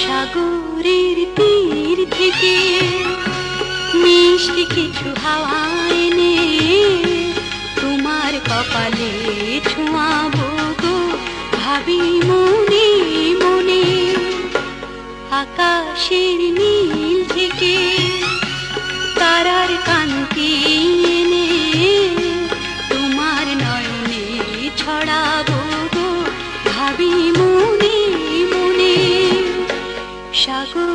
সাগরের তীর থেকে মিষ্টি কিছু হাওয়া এনে তোমার কপালে ছোঁয়াবো গো, ভাবি মনে মনে। আকাশের নীল থেকে তারার কান্তি এনে তোমার নয়নে ছড়াবো গো, ভাবি মনে মনে। সাগর